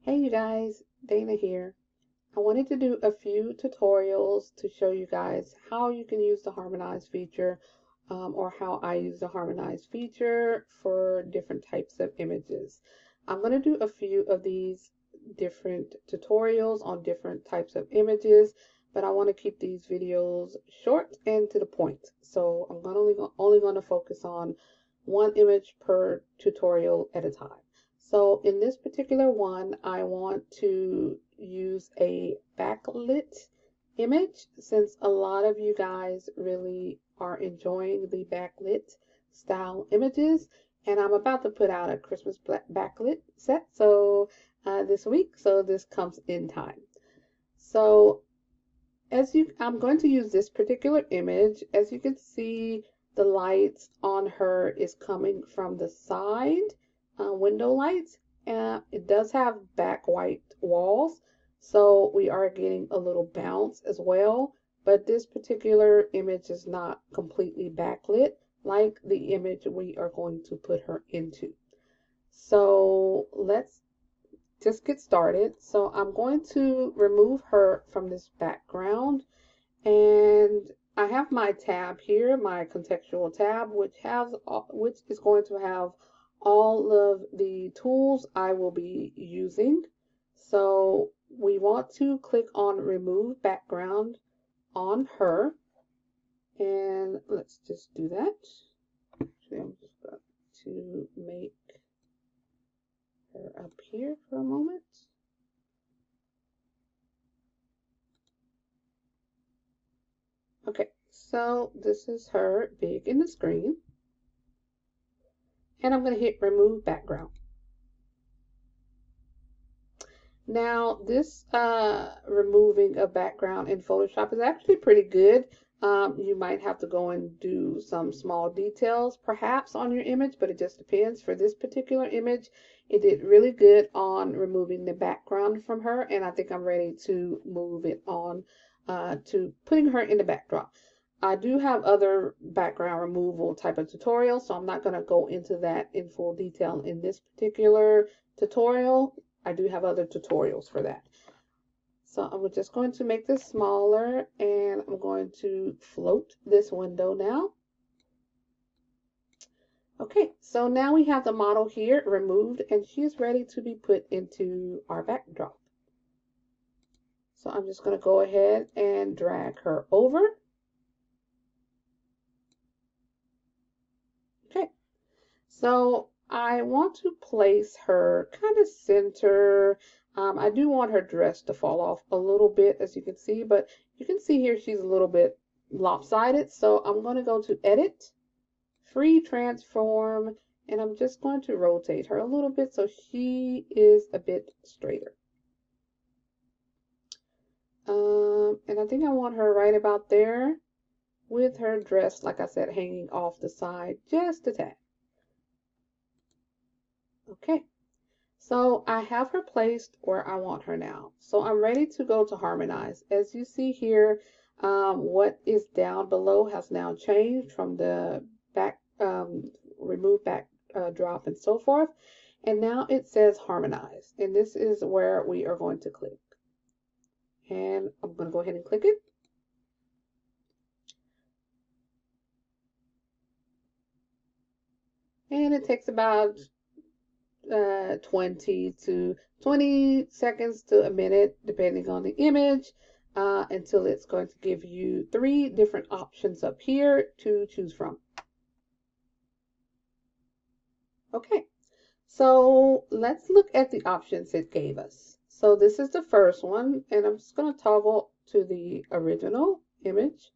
Hey you guys, Dana here. I wanted to do a few tutorials to show you guys how you can use the Harmonize feature or how I use the Harmonize feature for different types of images. I'm going to do a few of these different tutorials on different types of images, but I want to keep these videos short and to the point. So I'm only going to focus on one image per tutorial at a time. So in this particular one, I want to use a backlit image since a lot of you guys really are enjoying the backlit style images. And I'm about to put out a Christmas backlit set this week, so this comes in time. So I'm going to use this particular image. As you can see, the lights on her is coming from the side, window lights. It does have back white walls, so we are getting a little bounce as well. But this particular image is not completely backlit like the image we are going to put her into. So let's just get started. So I'm going to remove her from this background, and I have my tab here, my contextual tab, which is going to have all of the tools I will be using. So we want to click on remove background on her, and let's just do that. Actually, I'm just going to make her up here for a moment. Okay, so this is her big in the screen, and I'm going to hit remove background. Now, this removing a background in Photoshop is actually pretty good. You might have to go and do some small details perhaps on your image, but it just depends. For this particular image, it did really good on removing the background from her, and I think I'm ready to move it on to putting her in the backdrop. I do have other background removal type of tutorials, so I'm not going to go into that in full detail in this particular tutorial. I do have other tutorials for that. So I'm just going to make this smaller, and I'm going to float this window now. Okay, so now we have the model here removed, and she's ready to be put into our backdrop. So I'm just going to go ahead and drag her over. Okay, so I want to place her kind of center. I do want her dress to fall off a little bit, as you can see, but you can see here she's a little bit lopsided. So I'm going to go to Edit, Free Transform, and I'm just going to rotate her a little bit so she is a bit straighter. And I think I want her right about there with her dress, like I said, hanging off the side just a tad. Okay. So I have her placed where I want her now. So I'm ready to go to Harmonize. As you see here, what is down below has now changed from the back, remove back drop and so forth. And now it says Harmonize. And this is where we are going to click. And I'm going to go ahead and click it. And it takes about 20 seconds to a minute, depending on the image, until it's going to give you 3 different options up here to choose from. Okay, so let's look at the options it gave us. So this is the first one, and I'm just going to toggle to the original image.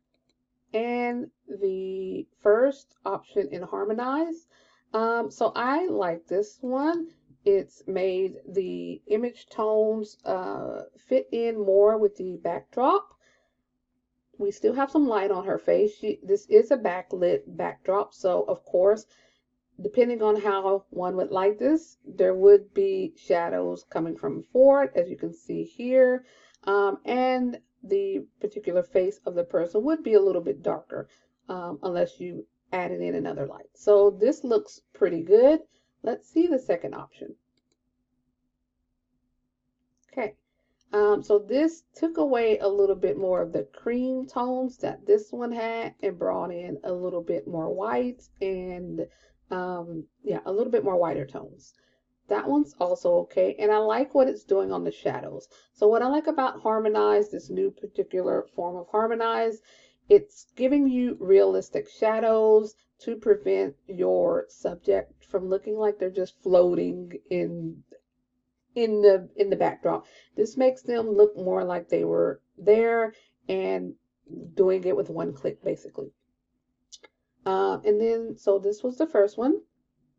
And the first option in Harmonize. So I like this one. It's made the image tones fit in more with the backdrop. We still have some light on her face. This is a backlit backdrop, so of course, depending on how one would like this, there would be shadows coming from forward, as you can see here, and the particular face of the person would be a little bit darker unless you added in another light. So this looks pretty good. Let's see the second option. Okay. So this took away a little bit more of the cream tones that this one had and brought in a little bit more white and yeah, a little bit more whiter tones. That one's also okay, and I like what it's doing on the shadows. So what I like about Harmonize, this new particular form of Harmonize, it's giving you realistic shadows to prevent your subject from looking like they're just floating in the backdrop. This makes them look more like they were there and doing it with one click basically. And then so this was the first one.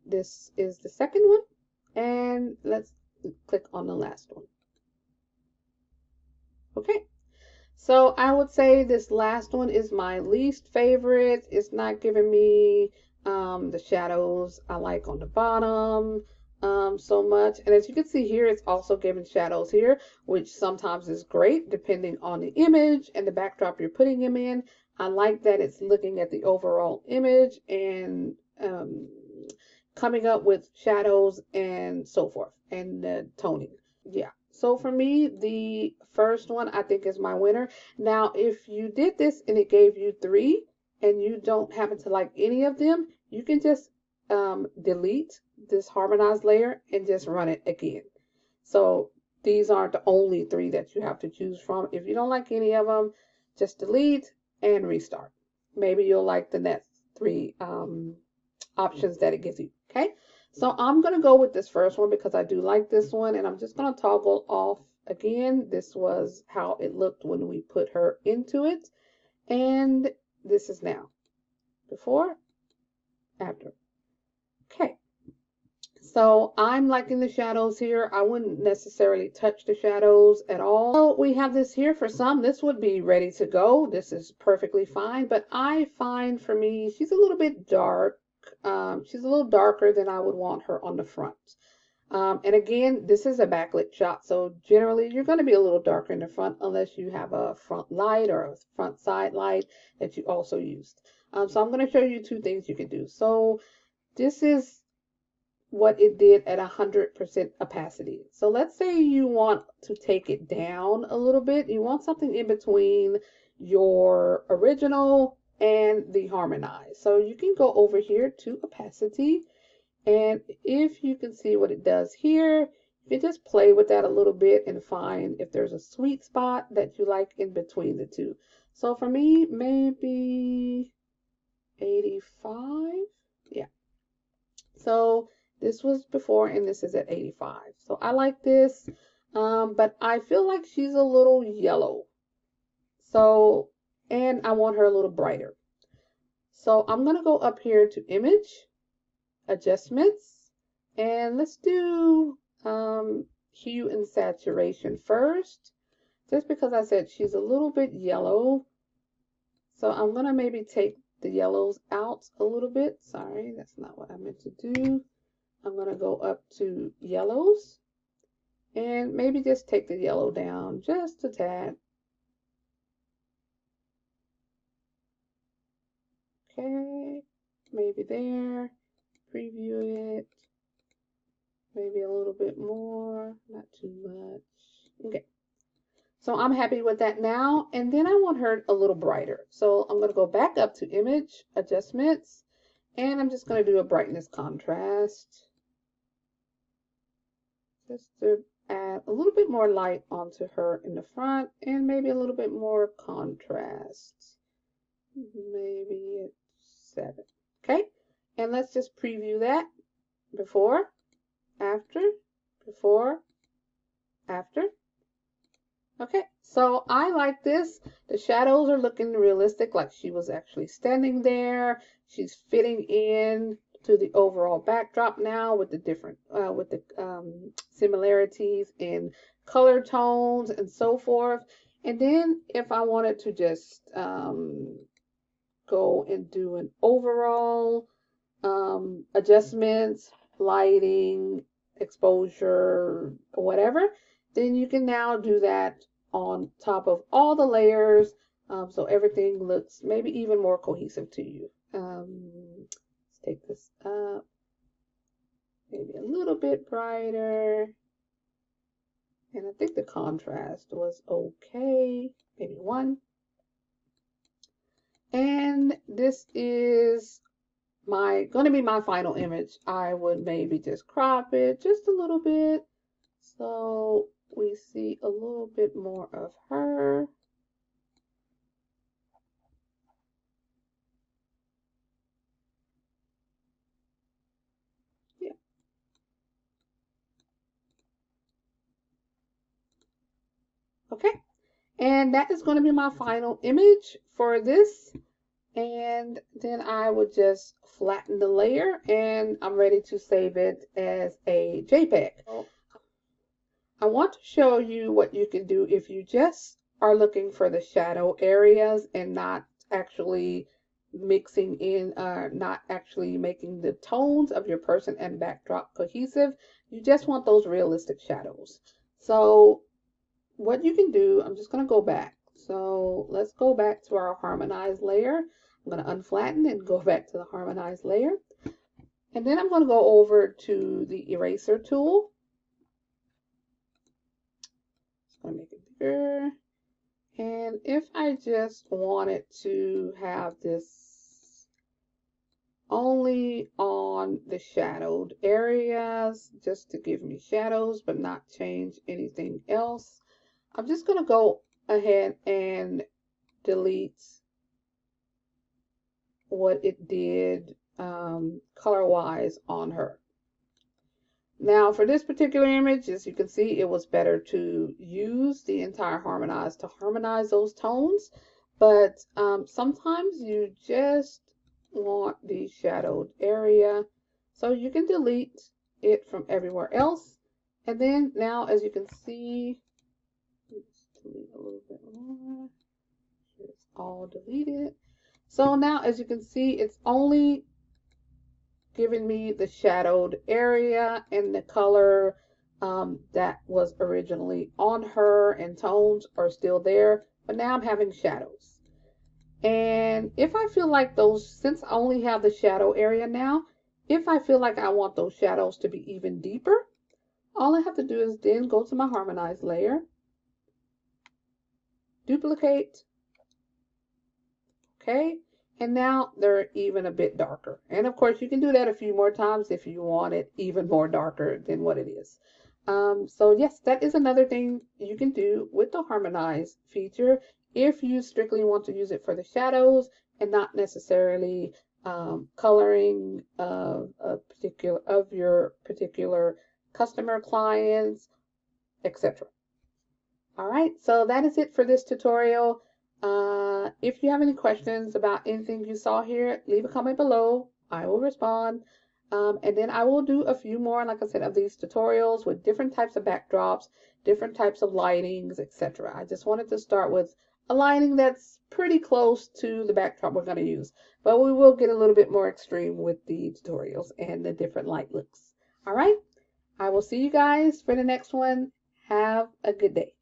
This is the second one, and let's click on the last one. Okay. So I would say this last one is my least favorite. It's not giving me the shadows I like on the bottom so much. And as you can see here, it's also giving shadows here, which sometimes is great depending on the image and the backdrop you're putting them in. I like that it's looking at the overall image and coming up with shadows and so forth and toning. Yeah. So for me, the first one I think is my winner. Now, if you did this and it gave you three and you don't happen to like any of them, you can just delete this harmonized layer and just run it again. So these aren't the only three that you have to choose from. If you don't like any of them, just delete and restart. Maybe you'll like the next three options that it gives you. Okay. So I'm going to go with this first one because I do like this one, and I'm just going to toggle off again. This was how it looked when we put her into it. And this is now before, after. Okay. So I'm liking the shadows here. I wouldn't necessarily touch the shadows at all. So we have this here for some. This would be ready to go. This is perfectly fine. But I find for me, she's a little bit dark. She's a little darker than I would want her on the front. And again, this is a backlit shot. So generally you're going to be a little darker in the front unless you have a front light or a front side light that you also used. So I'm going to show you two things you can do. So this is what it did at 100% opacity. So let's say you want to take it down a little bit. You want something in between your original and the Harmonize. So you can go over here to opacity, and if you can see what it does here, you can just play with that a little bit and find if there's a sweet spot that you like in between the two. So for me, maybe 85. Yeah. So this was before and this is at 85. So I like this, but I feel like she's a little yellow. So, and I want her a little brighter. So I'm going to go up here to image, adjustments, and let's do hue and saturation first. Just because I said she's a little bit yellow. So I'm going to maybe take the yellows out a little bit. Sorry, that's not what I meant to do. I'm going to go up to yellows and maybe just take the yellow down just a tad. Okay, maybe there. Preview it. Maybe a little bit more, not too much. Okay. So I'm happy with that now. And then I want her a little brighter. So I'm going to go back up to image, adjustments, and I'm just going to do a brightness contrast. Just to add a little bit more light onto her in the front and maybe a little bit more contrast. Maybe it's 7. Okay. And let's just preview that. Before, after, before, after. Okay, so I like this. The shadows are looking realistic, like she was actually standing there. She's fitting in to the overall backdrop now with the different, similarities in color tones and so forth. And then if I wanted to just go and do an overall adjustments, lighting, exposure, whatever, then you can now do that on top of all the layers, so everything looks maybe even more cohesive to you. Let's take this up, maybe a little bit brighter, and I think the contrast was okay, maybe 1. And this is going to be my final image. I would maybe just crop it just a little bit so we see a little bit more of her. Yeah. Okay. And that is going to be my final image for this. And then I would just flatten the layer and I'm ready to save it as a JPEG. I want to show you what you can do if you just are looking for the shadow areas and not actually mixing in, not actually making the tones of your person and backdrop cohesive. You just want those realistic shadows. So what you can do, I'm just going to go back. So let's go back to our harmonized layer. I'm going to unflatten and go back to the harmonized layer. And then I'm going to go over to the eraser tool. Just going to make it bigger. And if I just wanted to have this only on the shadowed areas, just to give me shadows, but not change anything else, I'm just going to go ahead and delete what it did color-wise on her. Now for this particular image, as you can see, it was better to use the entire Harmonize to harmonize those tones, but sometimes you just want the shadowed area, so you can delete it from everywhere else. And then now, as you can see, let's delete a little bit more. It's all deleted. So now, as you can see, it's only giving me the shadowed area and the color that was originally on her, and tones are still there, but now I'm having shadows. And if I feel like those, since I only have the shadow area now, if I feel like I want those shadows to be even deeper, all I have to do is then go to my harmonized layer, duplicate, okay, and now they're even a bit darker. And of course, you can do that a few more times if you want it even more darker than what it is. So yes, that is another thing you can do with the Harmonize feature if you strictly want to use it for the shadows and not necessarily coloring of your particular customer, clients, etc. All right, so that is it for this tutorial. If you have any questions about anything you saw here, leave a comment below. I will respond. And then I will do a few more, like I said, of these tutorials with different types of backdrops, different types of lightings, etc. I just wanted to start with a lighting that's pretty close to the backdrop we're going to use. But we will get a little bit more extreme with the tutorials and the different light looks. All right, I will see you guys for the next one. Have a good day.